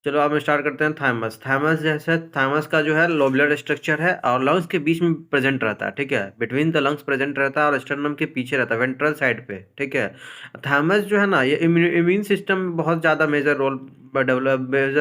चलो अब स्टार्ट करते हैं। थाइमस। थाइमस जैसे थाइमस का जो है लोबुलर स्ट्रक्चर है और लंग्स के बीच में प्रेजेंट रहता है, ठीक है। बिटवीन द लंग्स प्रेजेंट रहता है और स्टर्नम के पीछे रहता है, वेंट्रल साइड पे, ठीक है। थाइमस जो है ना, ये इम्यून सिस्टम में बहुत ज़्यादा मेजर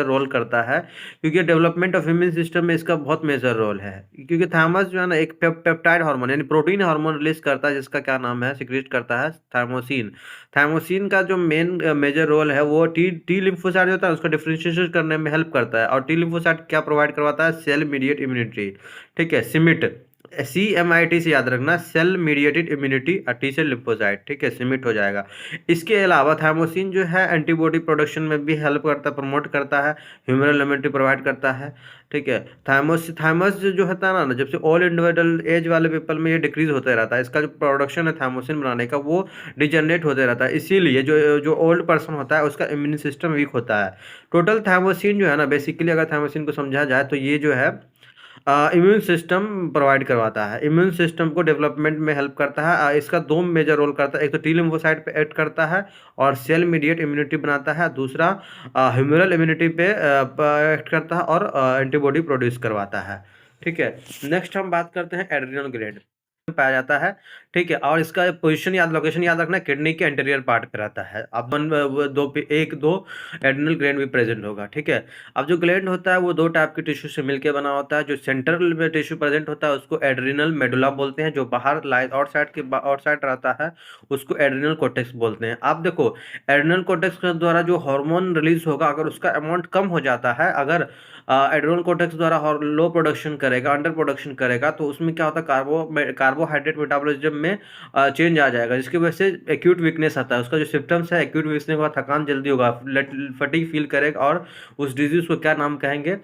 रोल करता है, क्योंकि डेवलपमेंट ऑफ इम्यून सिस्टम में इसका बहुत मेजर रोल है। क्योंकि थाइमस जो है ना एक पेप्टाइड हार्मोन यानी प्रोटीन हार्मोन रिलीज करता है, जिसका क्या नाम है, सिक्रेट करता है थाइमोसिन। थाइमोसिन का जो मेन मेजर रोल है वो टी टी लिम्फोसाइट जो होता है उसका डिफरेंशिएशन करने में हेल्प करता है। और टी लिम्फोसाइट क्या प्रोवाइड करवाता है, सेल मीडिएट इम्यूनिटी, ठीक है। सिमिट, CMIT से याद रखना, cell mediated immunity, T cell lymphocyte, ठीक है, सिमिट हो जाएगा। इसके अलावा थाइमोसिन जो है एंटीबॉडी प्रोडक्शन में भी हेल्प करता है, प्रमोट करता है, ह्यूमरल इम्यूनिटी प्रोवाइड करता है, ठीक है। थाइमस थाइमस जो होता है ना, जब से ऑल इंडिविजुअल एज वाले पीपल में ये डिक्रीज होते रहता है, इसका जो प्रोडक्शन है थाइमोसिन बनाने का वो डिजनरेट होते रहता है। इसीलिए जो जो ओल्ड पर्सन होता है उसका इम्यून सिस्टम वीक होता है। टोटल थाइमोसिन जो है ना, बेसिकली अगर थाइमोसिन को समझा जाए तो ये जो है इम्यून सिस्टम प्रोवाइड करवाता है, इम्यून सिस्टम को डेवलपमेंट में हेल्प करता है। इसका दो मेजर रोल करता है, एक तो टी लिम्फोसाइट पे एक्ट करता है और सेल मीडिएट इम्यूनिटी बनाता है, दूसरा ह्यूमरल इम्यूनिटी पे एक्ट करता है और एंटीबॉडी प्रोड्यूस करवाता है, ठीक है। नेक्स्ट हम बात करते हैं एड्रिनल ग्लैंड पाया जाता है, ठीक है। और इसका पोजीशन याद, लोकेशन याद रखना, किडनी के एंटीरियर पार्ट पे रहता है। अब एक दो एड्रिनल ग्लैंड भी प्रेजेंट होगा, ठीक है। अब जो ग्लैंड होता है वो दो टाइप के टिश्यू से मिलकर बना होता है। जो सेंट्रल में टिश्यू प्रेजेंट होता है उसको एड्रिनल मेडुला बोलते हैं, जो बाहर आउटसाइड रहता है उसको एड्रिनल कोर्टेक्स बोलते हैं। आप देखो, एड्रिनल कोर्टेक्स के द्वारा जो हार्मोन रिलीज होगा, अगर उसका अमाउंट कम हो जाता है, अगर एड्रिनल कोर्टेक्स द्वारा लो प्रोडक्शन करेगा, अंडर प्रोडक्शन करेगा, तो उसमें क्या होता है, कार्बोहाइड्रेट मेटाबॉलिज्म में चेंज आ जाएगा, जिसकी वजह से एक्यूट वीकनेस आता है। उसका जो सिम्टम्स है, एक्यूट वीकनेस के बाद थकान जल्दी होगा, फटीग फील करेगा, और उस डिजीज को क्या नाम कहेंगे,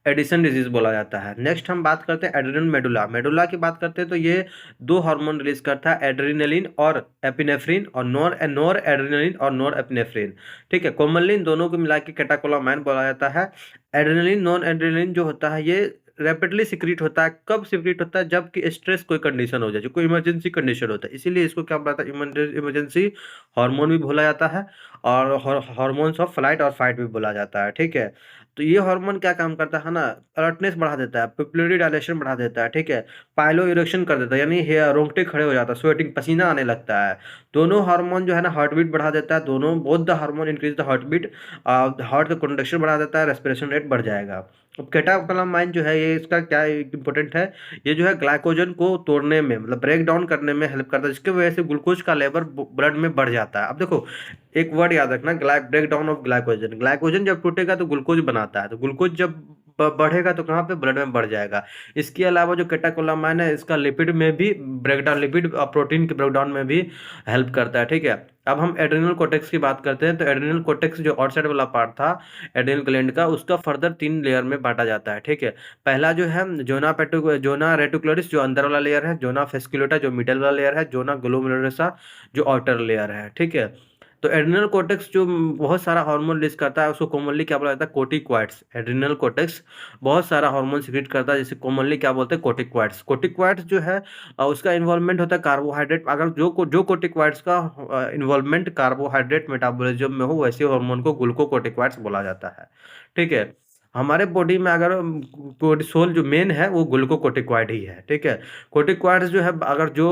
एडिसन डिजीज बोला जाता है। नेक्स्ट हम बात करते हैं एड्रिनल मेडुला। मेडुला की बात करते हैं तो ये दो हार्मोन रिलीज करता है, एड्रिनलिन और एपिनेफ्रिन, और नोर एड्रिनलिन और नोर एपिनेफ्रिन, ठीक है। कॉमनली इन दोनों को मिला के कैटाकोलामाइन बोला जाता है। एड्रेनलिन, नॉन एड्रेनलिन जो होता है ये रैपिडली सिक्रीट होता है। कब सिक्रीट होता है, जबकि स्ट्रेस कोई कंडीशन हो जाए, जो कोई इमरजेंसी कंडीशन होता है, इसीलिए इसको क्या बोला जाता है, इमरजेंसी हार्मोन भी बोला जाता है और हार्मोन्स ऑफ फ्लाइट और फाइट भी बोला जाता है, ठीक है। तो ये हार्मोन क्या काम करता है ना, अलर्टनेस बढ़ा देता है, पिपुलरी डायलेशन बढ़ा देता है, ठीक है। पाइलो इरेक्शन कर देता है, यानी हेयर रोंगटे खड़े हो जाता है, स्वेटिंग, पसीना आने लगता है। दोनों हार्मोन जो है ना हार्ट बीट बढ़ा देता है, दोनों both the hormone increase the heart beat, heart का कंडक्शन बढ़ा देता है, रेस्पिरेशन रेट बढ़ जाएगा। अब कैटाकोलामाइन जो है ये इसका क्या इंपॉर्टेंट है, ये जो है ग्लाइकोजन को तोड़ने में, मतलब ब्रेक डाउन करने में हेल्प करता है, जिसकी वजह से ग्लूकोज का लेवल ब्लड में बढ़ जाता है। अब देखो, एक वर्ड याद रखना, break down of glycogen. Glycogen जब टूटेगा तो ग्लूकोज बनाता है, तो ग्लूकोज जब बढ़ेगा तो कहाँ पे, ब्लड में बढ़ जाएगा। इसके अलावा जो कैटाकोलामाइन है इसका लिपिड में भी ब्रेकडाउन, लिपिड प्रोटीन के ब्रेकडाउन में भी हेल्प करता है, ठीक है। अब हम एड्रिनल कोर्टेक्स की बात करते हैं, तो एड्रिनल कोर्टेक्स जो आउटसाइड वाला पार्ट था एड्रिनल ग्लैंड का, उसका फर्दर 3 लेयर में बांटा जाता है, ठीक है। पहला जो है जोना रेटिकुलरिस जो अंदर वाला लेयर है, जोना फेस्कुलेटा जो मिडल वाला लेयर है, जोना ग्लोमेरुलोसा जो आउटर लेयर है, ठीक है। तो एड्रिनल कोर्टेक्स जो बहुत सारा हार्मोन रिलीज करता है उसको कॉमनली क्या बोला जाता है, कोर्टिकॉइड्स। एड्रिनल कोर्टेक्स बहुत सारा हार्मोन सिक्रेट करता है, जिसे कॉमनली क्या बोलते हैं, कोर्टिकॉइड्स। कोर्टिकॉइड्स जो है उसका इन्वॉल्वमेंट होता है कार्बोहाइड्रेट, अगर जो कोर्टिकॉइड्स का इन्वॉल्वमेंट कार्बोहाइड्रेट मेटाबॉलिज्म में हो, वैसे हार्मोन को ग्लूकोकोर्टिकॉइड्स बोला जाता है, ठीक है। हमारे बॉडी में अगर कोर्टिसोल जो मेन है वो ग्लूकोकोर्टिकॉइड ही है, ठीक है। कोर्टिकॉइड्स जो है, अगर जो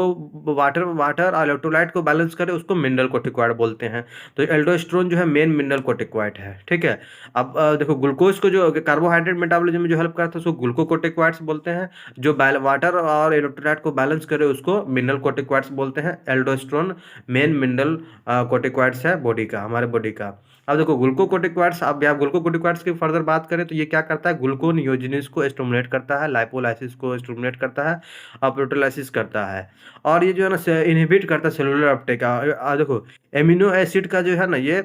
वाटर वाटर और इलेक्ट्रोलाइट को बैलेंस करे उसको मिनरल कोर्टिकॉइड बोलते हैं। तो एल्डोस्टेरोन जो है मेन मिनरल कोर्टिकॉइड है, ठीक है। अब देखो, ग्लूकोज को जो कार्बोहाइड्रेट मेटाबॉलिज्म में जो हेल्प करता है उसको ग्लूकोकोर्टिकॉइड्स बोलते हैं। जो वाटर और इलेक्ट्रोलाइट को बैलेंस करे उसको मिनरल कोर्टिकॉइड्स बोलते हैं। एल्डोस्टेरोन मेन मिनरल कोर्टिकॉइड्स है बॉडी का, हमारे बॉडी का। अब देखो, ग्लूकोकोर्टिकॉइड्स, अब आप ग्लूकोकोर्टिकॉइड्स की फर्दर बात करें तो ये क्या करता है, ग्लूकोनियोजिनेस को स्टिमुलेट करता है, लाइपोलाइसिस को स्टिमुलेट करता है और प्रोटीलाइसिस करता है। और ये जो है ना इनहिबिट करता है सेलुलर अपटेक। देखो, एमिनो एसिड का जो है ना ये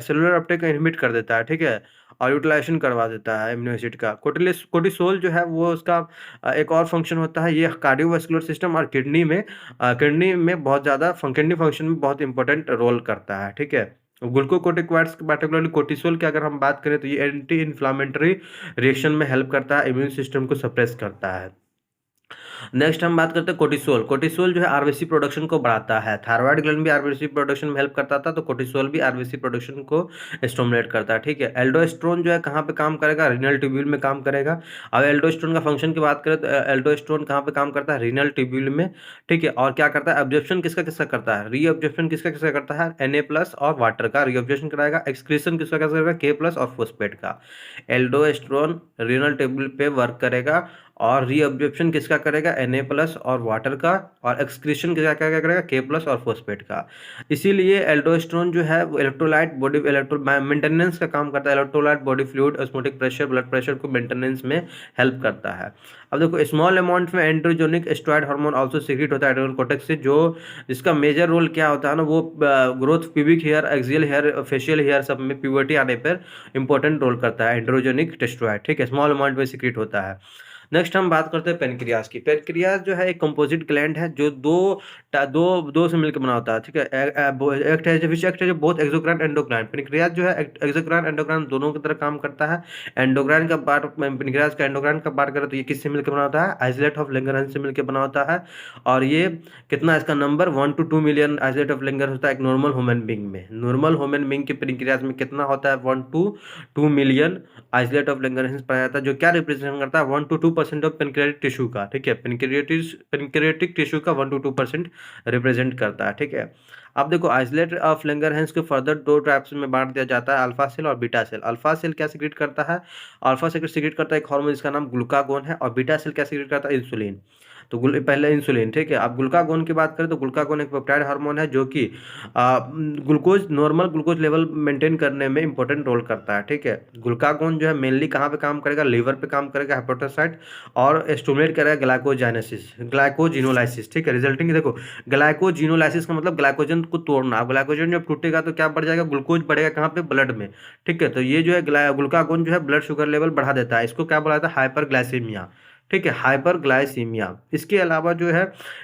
सेलुलर अपटेक को इनहिबिट कर देता है, ठीक है, और यूटिलाइजेशन करवा देता है एमिनो एसिड का। कोर्टिसोल जो है वो उसका एक और फंक्शन होता है, ये कार्डियोवास्कुलर सिस्टम और किडनी में बहुत ज़्यादा किडनी फंक्शन में बहुत इंपॉर्टेंट रोल करता है, ठीक है। ग्लूकोकोर्टिकॉइड्स पार्टिकुलरली कोर्टिसोल की अगर हम बात करें तो ये एंटी इन्फ्लामेटरी रिएक्शन में हेल्प करता है, इम्यून सिस्टम को सप्रेस करता है। नेक्स्ट हम बात करते हैं कोर्टिसोल। कोर्टिसोल जो है आरबीसी प्रोडक्शन को बढ़ाता है। थायराइड ग्लैंड भी आरबीसी प्रोडक्शन में हेल्प करता था, तो कोर्टिसोल भी आरबीसी प्रोडक्शन को स्टिमुलेट करता है, ठीक है। एल्डोस्टेरोन जो है कहाँ पे काम करेगा, रीनल ट्यूब्यूल में काम करेगा। अब एल्डोस्टेरोन का फंक्शन की बात करें तो एल्डोस्टेरोन कहाँ पे काम करता है, रीनल ट्यूब्यूल में, ठीक है। और क्या करता है, एब्जॉर्प्शन किसका किसका करता है, रीअब्जॉर्प्शन किसका किसका करता है, Na+ और वाटर का रीअब्जॉर्प्शन कराएगा। एक्सक्रीशन किसका किसका करेगा, K+ और फॉस्फेट का। एल्डोस्टेरोन रीनल ट्यूब्यूल पे वर्क करेगा और रीअब्जॉर्प्शन किसका करेगा, Na+ और वाटर का, और एक्सक्रीशन किसका क्या क्या करेगा, K+ और फॉस्फेट का। इसीलिए एल्डोस्टेरोन जो है वो इलेक्ट्रोलाइट बॉडी इलेक्ट्रो मेंटेनेंस का काम करता है। Electrolyte body fluid, osmotic pressure, blood pressure को मेंटेनेंस में हेल्प करता है। अब देखो स्मॉल अमाउंट में androgenic steroid hormone also secret होता है एड्रिनल कॉर्टेक्स से, जो जिसका मेजर रोल क्या होता है ना, वो growth, pubic hair, axial hair, facial hair सब में प्यूबर्टी आने पर इंपॉर्टेंट रोल करता है एंड्रोजेनिक टेस्टोस्टेरोन, ठीक है। स्मॉल अमाउंट में सीक्रेट होता है। नेक्स्ट हम बात करते हैं पेनक्रियाज की। पेनक्रियाज जो है एक कंपोजिट ग्लैंड है जो दो दो से मिलकर बना होता है, ठीक है। एक्ट है विच एक्ट है बोथ एक्सोक्राइन एंडोक्राइन। पेनक्रियाज जो है एक्सोक्राइन एंडोक्राइन दोनों की तरह काम करता है। एंडोक्राइन का पार्ट, पेनक्रियाज का एंडोक्राइन का पार्ट करें तो ये किससे मिलकर बना होता है, आइसोलेट ऑफ लैंगरहैंस से मिलकर बना होता है। और ये कितना, इसका number 1 to 2 million isolate of Langerhans होता है एक नॉर्मल ह्यूमन बींग में। नॉर्मल ह्यूमन बींग के पेनक्रियाज में कितना होता है, 1 to 2 million isolate of Langerhans पाया जाता है, जो क्या रिप्रेजेंट करता है, 1 to 2% ऑफ पेनक्रियाटिक टिश्यू का, ठीक है। पेनक्रियाटिक टिश्यू का 1 to 2% रिप्रेजेंट करता है, ठीक है। अब देखो आइसोलेट ऑफ लैंगरहैंस को फर्दर दो टाइप्स में बांट दिया जाता है, अल्फा सेल और बीटा सेल। अल्फा सेल क्या सीक्रेट करता है, अल्फा सेल सीक्रेट करता है एक हार्मोन जिसका नाम ग्लूकागोन है, और बीटा सेल क्या सीक्रेट करता है, इंसुलिन। तो पहले इंसुलिन, ठीक है। अब ग्लूकागोन की बात करें तो ग्लूकागोन एक पेप्टाइड हार्मोन है जो कि glucose, normal glucose level maintain करने में इंपॉर्टेंट रोल करता है, ठीक है। ग्लूकागोन जो है मेनली कहाँ पे काम करेगा, लीवर पे काम करेगा, हेपेटोसाइट, और स्टिमुलेट करेगा ग्लाइकोजिनोलाइसिस, ठीक है। रिजल्टिंग देखो ग्लाइकोजिनोलाइसिस का मतलब ग्लाइकोजन को तोड़ना। अब ग्लाइकोजन जब टूटेगा तो क्या बढ़ जाएगा, ग्लूकोज बढ़ेगा कहाँ पे, ब्लड में, ठीक है। तो ये जो है ग्लूकागोन जो है ब्लड शुगर लेवल बढ़ा देता है, इसको क्या बोला जाता है, हाइपरग्लाइसीमिया, ठीक है, हाइपरग्लाइसीमिया। इसके अलावा जो है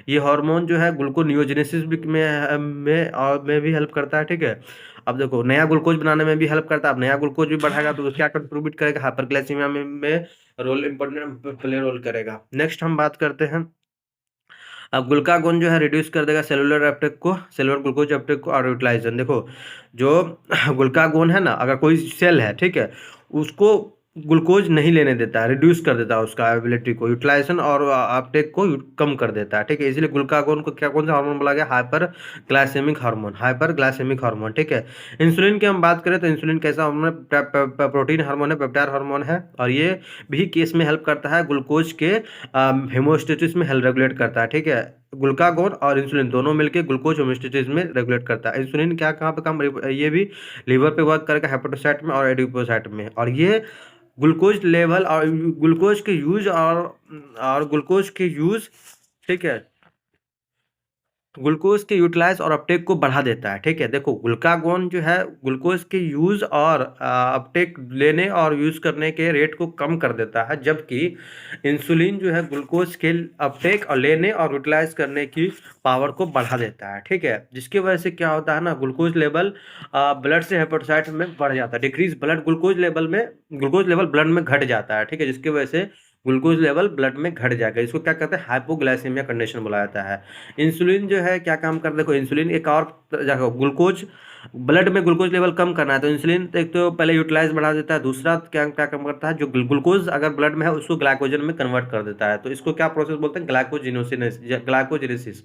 ये हार्मोन जो है ग्लूकोनियोजेनेसिस भी में भी हेल्प करता है, ठीक है। अब देखो नया ग्लूकोज बनाने में भी हेल्प करता है। अब नया ग्लूकोज भी बढ़ाएगा तो क्या कंट्रीब्यूट करेगा, हाइपरग्लाइसीमिया में रोल इंपॉर्टेंट प्ले रोल करेगा। नेक्स्ट हम बात करते हैं, अब ग्लूकागोन जो है रिड्यूस कर देगा सेलुलर अपटेक को, सेलुलर ग्लूकोज अपटेक को और यूटिलाइजेशन। देखो जो ग्लूकागोन है ना, अगर कोई सेल है, ठीक है, उसको ग्लूकोज नहीं लेने देता है, रिड्यूस कर देता है उसका एबिलिटी को, यूटिलाइजेशन और अपटेक को कम कर देता है, ठीक है। इसलिए ग्लूकागोन को क्या, कौन सा हार्मोन बोला गया, hyperglycemic hormone, hyperglycemic hormone, ठीक है। इंसुलिन की हम बात करें तो इंसुलिन कैसा हार्मोन है, प्रोटीन हार्मोन है, पेप्टाइड हार्मोन है, और ये भी केस में हेल्प करता है ग्लूकोज के हेमोस्टेसिस में हेल्प रेगुलेट करता है, ठीक है। ग्लूकागोन और इंसुलिन दोनों मिलकर ग्लूकोज होमोस्टेसिस में रेगुलेट करता है। इंसुलिन क्या कहाँ पे काम, ये भी लीवर पे वर्क करेगा, हेपेटोसाइट में और एडिपोसाइट में। और ये ग्लूकोज लेवल और ग्लूकोज के यूज और ग्लूकोज के यूज, ठीक है, ग्लूकोज के यूटिलाइज और अपटेक को बढ़ा देता है, ठीक है। देखो ग्लूकागोन जो है ग्लूकोज के यूज और अपटेक लेने और यूज करने के रेट को कम कर देता है, जबकि इंसुलिन जो है ग्लूकोज के अपटेक और लेने और यूटिलाइज करने की पावर को बढ़ा देता है, ठीक है। जिसकी वजह से क्या होता है ना, ग्लूकोज लेवल ब्लड से हेपेटोसाइट में बढ़ जाता है, decrease blood glucose level blood में घट जाता है, ठीक है। जिसकी वजह से ग्लूकोज लेवल ब्लड में घट जाएगा, इसको क्या कहते हैं, हाइपोग्लाइसेमिया कंडीशन बोला जाता है। इंसुलिन जो है क्या काम करता है, देखो इंसुलिन एक और जगह ग्लूकोज, ब्लड में ग्लूकोज लेवल कम करना है तो इंसुलिन एक तो पहले यूटिलाइज बढ़ा देता है, दूसरा क्या क्या काम करता है, जो ग्लूकोज अगर ब्लड में है उसको ग्लाइकोजन में कन्वर्ट कर देता है। तो इसको क्या प्रोसेस बोलते हैं, ग्लाइकोजिनेसिस,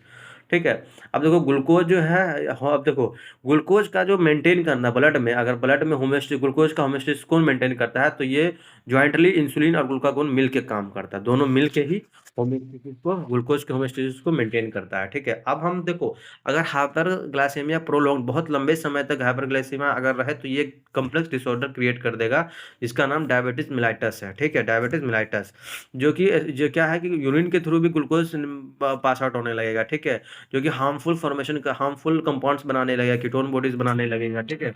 ठीक है। अब देखो ग्लूकोज जो है, हाँ, अब देखो ग्लूकोज का जो मेंटेन करना ब्लड में, अगर ब्लड में होमोस्टेसिस, ग्लूकोज का होमोस्टेसिस कौन मेंटेन करता है, तो ये ज्वाइंटली इंसुलिन और ग्लूकागोन मिल के काम करता है, दोनों मिल के ही होमोस्टेसिस को, ग्लूकोज के होमोस्टेसिस को मेंटेन करता है, ठीक है। अब हम देखो अगर हाइपरग्लाइसेमिया प्रोलॉन्ग बहुत लंबे समय तक हाइपरग्लाइसेमिया अगर रहे तो ये कम्प्लेक्स डिसऑर्डर क्रिएट कर देगा, जिसका नाम डायबिटीज मिलाइटस है, ठीक है, डायबिटीज मिलाइटस। जो क्या है कि यूरिन के थ्रू भी ग्लूकोज पास आउट होने लगेगा, ठीक है, जो कि हार्मफुल फॉर्मेशन का, हार्मफुल कंपाउंड्स बनाने लगेगा, कीटोन बॉडीज बनाने लगेगा, ठीक है।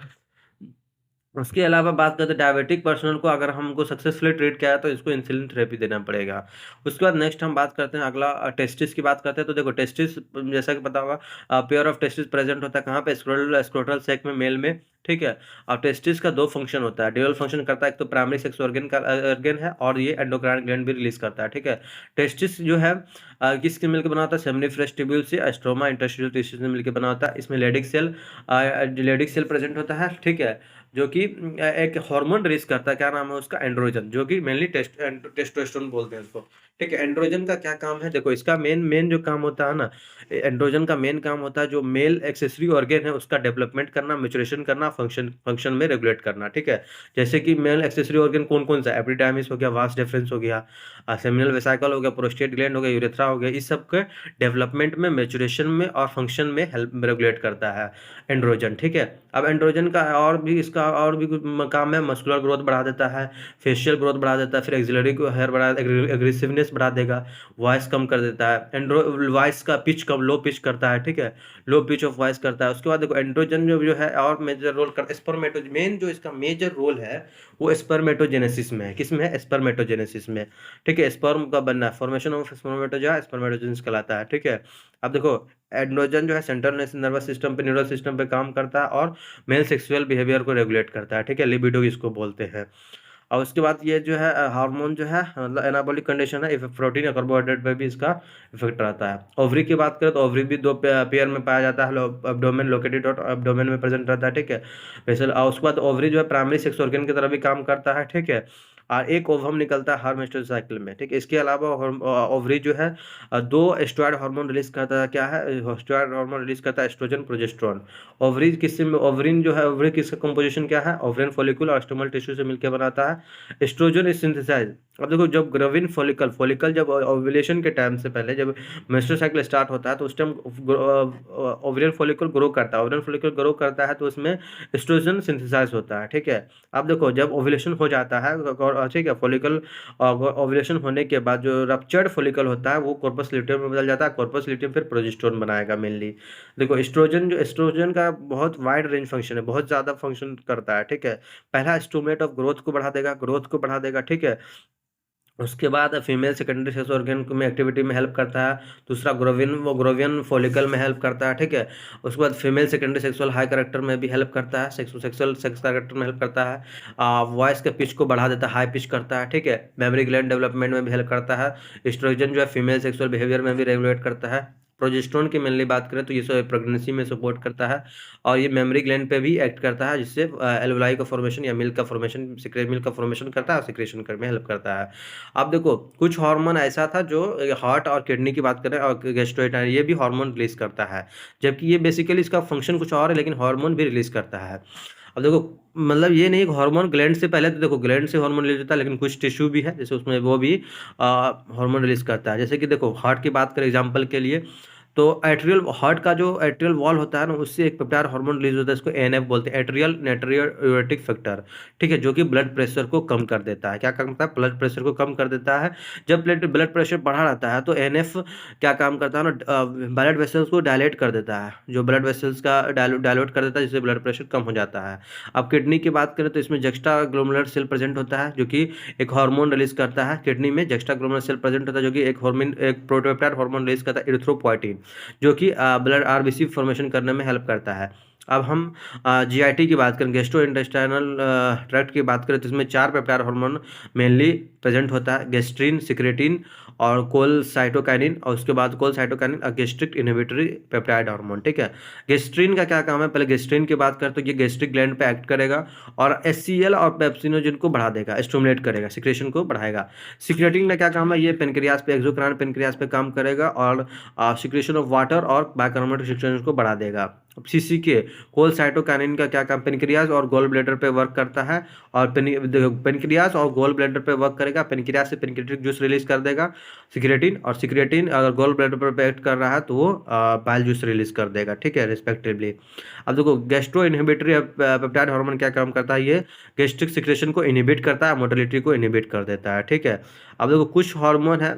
उसके अलावा बात करते हैं डायबिटिक पर्सनल को, अगर हमको सक्सेसफुली ट्रीट किया है तो इसको इंसुलिन थेरेपी देना पड़ेगा। उसके बाद नेक्स्ट हम बात करते हैं, अगला टेस्टिस की बात करते हैं। तो देखो टेस्टिस, जैसा कि पता होगा, पेयर ऑफ टेस्टिस प्रेजेंट होता है कहाँ पे, स्क्रोटल सैक में, मेल में, ठीक है। और टेस्टिस का दो फंक्शन होता है, ड्यूअल फंक्शन करता है, एक तो प्राइमरी सेक्स ऑर्गन का ऑर्गन है, और ये एंडोक्राइन ग्लैंड भी रिलीज करता है, ठीक है। टेस्टिस जो है किसके मिलकर बना होता है, सेमिनिफरस ट्यूब्यूल से, एस्ट्रोमा इंटरस्टिशियल टिश्यू से मिलकर बना होता है। इसमें लेडिक सेल प्रेजेंट होता है, ठीक है, जो कि एक हार्मोन रिलीज करता है, क्या नाम है उसका, एंड्रोजन, जो कि मेनली टेस्टोस्टेरोन बोलते हैं उसको, ठीक है। एंड्रोजन का क्या काम है, देखो इसका मेन मेन जो काम होता है ना, एंड्रोजन का मेन काम होता है जो मेल एक्सेसरी ऑर्गन है उसका डेवलपमेंट करना, मैच्योरेशन करना, फंक्शन फंक्शन में रेगुलेट करना, ठीक है। जैसे कि मेल एक्सेसरी ऑर्गन कौन कौन सा, एपिडाइमिस हो गया, वास डिफरेंस हो गया, सेमिनल वेसिकल हो गया, प्रोस्टेट ग्लैंड हो गया, यूरेथ्रा हो गया, इस सब के डेवलपमेंट में, मैच्योरेशन में और फंक्शन में हेल्प रेगुलेट करता है एंड्रोजन, ठीक है। अब एंड्रोजन का और भी, इसका और भी कुछ काम है, मस्कुलर ग्रोथ बढ़ा देता है, फेशियल ग्रोथ बढ़ा देता है, फिर एक्सिलरी हेयर बढ़ा, एग्रेसिवनेस बढ़ा देगा, वॉइस कम कर देता है, वॉइस का पिच कम, लो पिच करता है, ठीक है, लो पिच ऑफ वॉइस करता है। उसके बाद देखो एंड्रोजन जो जो है और मेजर रोल करता है, स्पर्मेटो मेन जो इसका मेजर रोल है वो स्पर्मेटोजेनेसिस में है, किसमें है, स्पर्मेटोजेनेसिस में, ठीक है। स्पर्म का बनना, फॉर्मेशन ऑफ स्पर्मेटोजोआ स्पर्मेटोजेनेसिस कहलाता है, ठीक है। अब देखो एंड्रोजन जो है सेंट्रल नर्वस सिस्टम पे, न्यूरल सिस्टम पे काम करता है और मेल सेक्सुअल बिहेवियर को रेगुलेट करता है, ठीक है, लिबिडो इसको बोलते हैं। और उसके बाद ये जो है हार्मोन जो है, मतलब एनाबॉलिक कंडीशन है, प्रोटीन या कार्बोहाइड्रेट पे भी इसका इफेक्ट रहता है। ओवरी की बात करें तो ओवरी भी दो पेयर में पाया जाता है, एब्डोमेन लोकेटेड और एब्डोमेन में प्रेजेंट रहता है, ठीक है। वैसे और उसके बाद ओवरी जो है प्राइमरी सेक्स ऑर्गन की तरह भी काम करता है, ठीक है। और एक ओवम निकलता है हर मेंस्ट्रुअल साइकिल में, ठीक है। इसके अलावा ओवरी जो है दो स्टेरॉयड हार्मोन रिलीज करता है, क्या है, स्टेरॉयड हार्मोन रिलीज करता है, एस्ट्रोजन, प्रोजेस्टेरोन। ओवरी किससे, ओवरिन जो है, ओवरी किसका कंपोजिशन क्या है, ओवरिन फॉलिकल और स्टोमल टिश्यू से मिलकर बनाता है। एस्ट्रोजन इज सिंथेसाइज, अब देखो जब ग्रविन फॉलिकल फॉलिकल जब ओव्यूलेशन के टाइम से पहले जब मेंस्ट्रुअल साइकिल स्टार्ट होता है तो उस टाइम ओवरियन फॉलिकल ग्रो करता है, ओवरियन फॉलिकल ग्रो करता है तो उसमें एस्ट्रोजन सिंथेसाइज होता है, ठीक है। अब देखो जब ओव्यूलेशन हो जाता है, ठीक है, फॉलिकल ओव्यूलेशन होने के बाद जो रप्चर्ड फॉलिकल होता है वो कॉर्पस ल्यूटियम में बदल जाता है, कॉर्पस ल्यूटियम फिर प्रोजेस्टेरोन बनाएगा मेनली। देखो एस्ट्रोजन, जो एस्ट्रोजन का बहुत वाइड रेंज फंक्शन है, बहुत ज़्यादा फंक्शन करता है, ठीक है। पहला स्टिमुलेट ऑफ ग्रोथ को बढ़ा देगा, ग्रोथ को बढ़ा देगा, ठीक है। उसके बाद फीमेल सेकेंडरी सेक्स ऑर्गन में एक्टिविटी में हेल्प करता है। दूसरा ग्रोवियन फॉलिकल में हेल्प करता है, ठीक है। उसके बाद female secondary sexual high character में भी हेल्प करता है, सेक्सुअल सेक्स करेक्टर में हेल्प करता है। वॉइस के पिच को बढ़ा देता है, हाई पिच करता है, ठीक है। मेमोरी ग्लैंड डेवलपमेंट में भी हेल्प करता है। एस्ट्रोजन जो है फीमेल सेक्सुअल बिहेवियर में भी रेगुलेट करता है। प्रोजेस्टेरोन की मेनली बात करें तो ये सब प्रेगनेंसी में सपोर्ट करता है और ये मेमोरी ग्लैंड पे भी एक्ट करता है, जिससे एल्वुलाई का फॉर्मेशन या मिल्क का फॉर्मेशन, मिल्क का फॉर्मेशन करता है और सिक्रेशन करने में हेल्प करता है। अब देखो कुछ हार्मोन ऐसा था जो हार्ट और किडनी की बात करें और गैस्ट्रोइंटेस्टाइनल, ये भी हार्मोन रिलीज करता है, जबकि ये बेसिकली इसका फंक्शन कुछ और है लेकिन हार्मोन भी रिलीज करता है। अब देखो मतलब ये नहीं हार्मोन ग्लैंड से पहले, तो देखो ग्लैंड से हार्मोन रिलीज होता है लेकिन कुछ टिश्यू भी है जैसे उसमें वो भी हार्मोन रिलीज करता है। जैसे कि देखो हार्ट की बात करें एग्जाम्पल के लिए, तो एट्रियल हार्ट का जो एट्रियल वॉल होता है ना, उससे एक पेप्टाइड हार्मोन रिलीज होता है, इसको एएनएफ बोलते हैं, एट्रियल नाइट्रियोरेटिक फैक्टर, ठीक है, जो कि ब्लड प्रेशर को कम कर देता है। क्या करता है, ब्लड प्रेशर को कम कर देता है। जब ब्लड प्रेशर बढ़ा रहता है तो एएनएफ क्या काम करता है ना, ब्लड वेसल्स को डायलेट कर देता है, जो ब्लड वेसल्स का डायलेट कर देता है, जिससे ब्लड प्रेशर कम हो जाता है। अब किडनी की बात करें तो इसमें जक्स्टा ग्लोमेरुलर सेल प्रेजेंट होता है, जो कि एक हार्मोन रिलीज करता है। किडनी में जक्स्टा ग्लोमेरुलर सेल प्रेजेंट होता है जो कि एक प्रोटोपेप्टाइड हार्मोन रिलीज करता है, इरिथ्रोपोइटिन, जो कि ब्लड आरबीसी फॉर्मेशन करने में हेल्प करता है। अब हम जीआईटी की बात करें, गैस्ट्रो इंटेस्टाइनल ट्रैक्ट की बात करें तो इसमें 4 पेप्टाइड हार्मोन मेनली प्रेजेंट होता है, गेस्ट्रिन, सिक्रेटिन और कोलसाइटोकाइनिन, और उसके बाद कोलसाइटोकाइनिन और गैस्ट्रिक इनहिबिटरी पेप्टाइड हार्मोन, ठीक है। गेस्ट्रिन का क्या काम है, पहले गेस्ट्रिन की बात करें तो ये गैस्ट्रिक ग्लैंड पे एक्ट करेगा और एचसीएल और पेप्सिनोजन को बढ़ा देगा, स्टिमुलेट करेगा, सिक्रेशन को बढ़ाएगा। सिक्रेटिन का क्या काम है, ये पेनक्रियास पे, एक्सोक्राइन पेनक्रियास पे काम करेगा और सिक्रेशन ऑफ वाटर और बाइकार्बोनेट सिक्रेशन को बढ़ा देगा। सीसीके कोलसाइटोकाइनिन का क्या काम, पेनक्रियास और गॉल ब्लैडर पे वर्क करता है और पेनक्रियास और गॉल ब्लैडर पे वर्क करेगा, पेनक्रियास से पेनक्रियाटिक जूस रिलीज कर देगा सिक्रेटिन, और सिक्रेटिन अगर गॉल ब्लैडर पर एक्ट कर रहा है तो वो बाइल जूस रिलीज कर देगा, ठीक है, रिस्पेक्टिवली। अब देखो गैस्ट्रो इनहिबिटरी पेप्टाइड हार्मोन क्या काम करता है, ये गैस्ट्रिक सिक्रेशन को इनहिबिट करता है, मोटिलिटी को इनहिबिट कर देता है, ठीक है। अब देखो कुछ हार्मोन है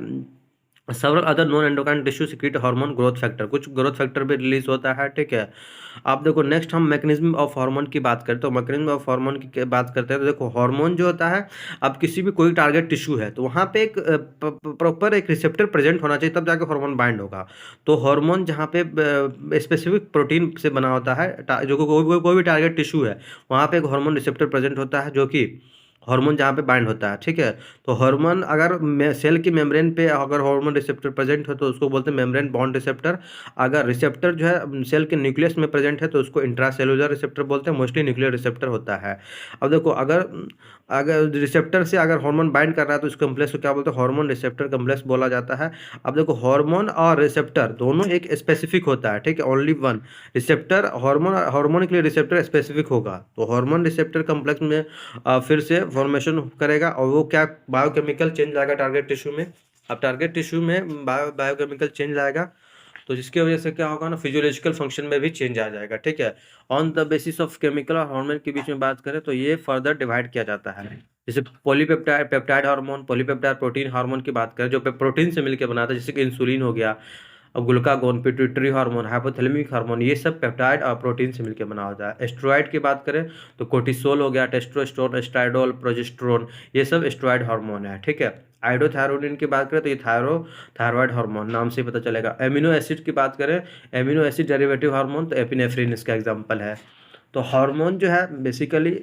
several other non endocrine tissue secrete hormone growth factor, कुछ ग्रोथ फैक्टर भी रिलीज होता है, ठीक है। आप देखो नेक्स्ट हम मैकेनिज्म ऑफ हार्मोन की बात करते हैं, तो मैकेनिज्म ऑफ हार्मोन की बात करते हैं तो देखो हार्मोन जो होता है, अब किसी भी कोई टारगेट टिश्यू है तो वहाँ पे एक प्रॉपर एक रिसेप्टर प्रेजेंट होना चाहिए, तब जाके हार्मोन बाइंड होगा। तो हार्मोन जहाँ पे स्पेसिफिक प्रोटीन से बना होता है, जो कोई भी टारगेट टिश्यू है वहाँ पे एक हार्मोन रिसेप्टर प्रेजेंट होता है, जो कि हार्मोन जहाँ पे बाइंड होता है, ठीक है। तो हार्मोन अगर सेल की मेम्ब्रेन पे अगर हार्मोन रिसेप्टर प्रेजेंट हो तो उसको बोलते हैं मेम्ब्रेन बॉन्ड रिसेप्टर। अगर रिसेप्टर जो है सेल के न्यूक्लियस में प्रेजेंट है तो उसको इंट्रासेलुलर रिसेप्टर बोलते हैं, मोस्टली न्यूक्लियर रिसेप्टर होता है। अब देखो अगर अगर रिसेप्टर से अगर हार्मोन बाइंड कर रहा है तो उस कम्प्लेक्स को क्या बोलते हैं, हार्मोन रिसेप्टर कम्प्लेक्स बोला जाता है। अब देखो हार्मोन और रिसेप्टर दोनों एक स्पेसिफिक होता है, ठीक है, ओनली वन रिसेप्टर। हार्मोन के लिए रिसेप्टर स्पेसिफिक होगा, तो हार्मोन रिसेप्टर कम्प्लेक्स में फिर से फॉर्मेशन करेगा और वो क्या बायोकेमिकल चेंज आएगा टारगेट टिश्यू में। अब टारगेट टिश्यू में बायोकेमिकल चेंज आएगा, तो जिसकी वजह से क्या होगा ना, फिजियोलॉजिकल फंक्शन में भी चेंज आ जाएगा, ठीक है। On the basis of chemical और हार्मोन के बीच में बात करें तो ये फर्दर डिवाइड किया जाता है। जैसे polypeptide peptide hormone, polypeptide protein hormone की बात करें जो प्रोटीन से मिलकर बनाता है, जैसे कि इंसुलिन हो गया, अब glucagon, pituitary hormone, hypothalamic hormone, ये सब पेप्टाइड और प्रोटीन से मिलकर बना होता है। एस्ट्रॉइड की बात करें तो कोर्टिसोल हो गया, टेस्टोस्टेरोन, एस्ट्राइडोल, प्रोजेस्टेरोन, ये सब एस्ट्रॉइड हार्मोन है, ठीक है। आइडोथायरोडिन की बात करें तो ये थायराइड हार्मोन, नाम से ही पता चलेगा। एमिनो एसिड की बात करें, एमिनो एसिड डेरिवेटिव हार्मोन, तो एपिनेफ्रिन इसका एग्जांपल है। तो हार्मोन जो है बेसिकली,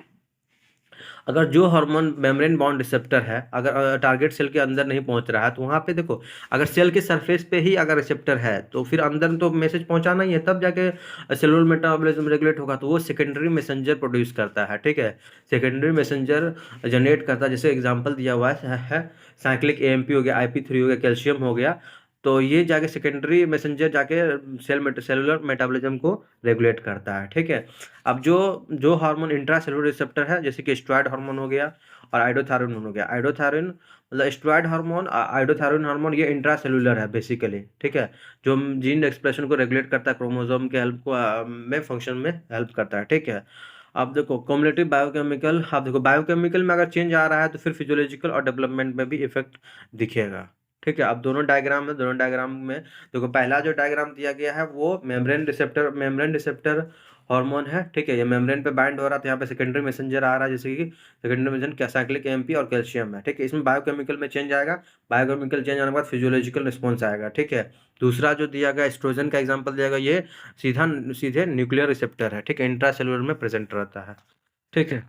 अगर जो हार्मोन मेम्ब्रेन बाउंड रिसेप्टर है अगर टारगेट सेल के अंदर नहीं पहुंच रहा है तो वहाँ पे देखो, अगर सेल के सरफेस पे ही अगर रिसेप्टर है तो फिर अंदर तो मैसेज पहुंचाना ही है, तब जाके सेलुलर मेटाबॉलिज्म रेगुलेट होगा, तो वो सेकेंडरी मैसेंजर प्रोड्यूस करता है, ठीक है। सेकेंडरी मैसेंजर जनरेट करता है, जैसे एग्जाम्पल दिया हुआ है साइक्लिक एएमपी हो गया, IP3 हो गया, कैल्शियम हो गया। तो ये जाके सेकेंडरी मैसेंजर जाके सेलुलर मेटाबॉलिज्म को रेगुलेट करता है, ठीक है। अब जो जो हार्मोन इंट्रा सेलुलर रिसेप्टर है, जैसे कि स्टेरॉयड हार्मोन हो गया और आइडोथायरोन हो गया। आइडोथायरोन मतलब स्टेरॉयड हार्मोन, आइडोथायरोन हार्मोन, ये इंट्रा सेलुलर है बेसिकली, ठीक है, जो जीन एक्सप्रेशन को रेगुलेट करता है, क्रोमोसोम के हेल्प को में फंक्शन में हेल्प करता है, ठीक है। अब देखो कॉम्युलेटिव बायोकेमिकल, आप देखो बायोकेमिकल में अगर चेंज आ रहा है तो फिर फिजियोलॉजिकल और डेवलपमेंट में भी इफेक्ट दिखेगा, ठीक है। अब दोनों डायग्राम में, दोनों डायग्राम में देखो, पहला जो डायग्राम दिया गया है वो मेम्ब्रेन रिसेप्टर हार्मोन है, ठीक है, ये मेम्ब्रेन पे बाइंड हो रहा था, यहाँ पे सेकेंडरी मैसेंजर आ रहा है, जैसे कि सेकेंडरी मैसेंजर साइक्लिक एएमपी और कैल्शियम है, ठीक है। इसमें बायोकेमिकल में चेंज आएगा, बायोकेमिकल चेंज आने के बाद फिजियोलॉजिकल रिस्पॉन्स आएगा, ठीक है। दूसरा जो दिया गया एस्ट्रोजन का एग्जाम्पल दिया गया, ये सीधे न्यूक्लियर रिसेप्टर है, ठीक है, इंट्रा सेलुलर में प्रेजेंट रहता है, ठीक है।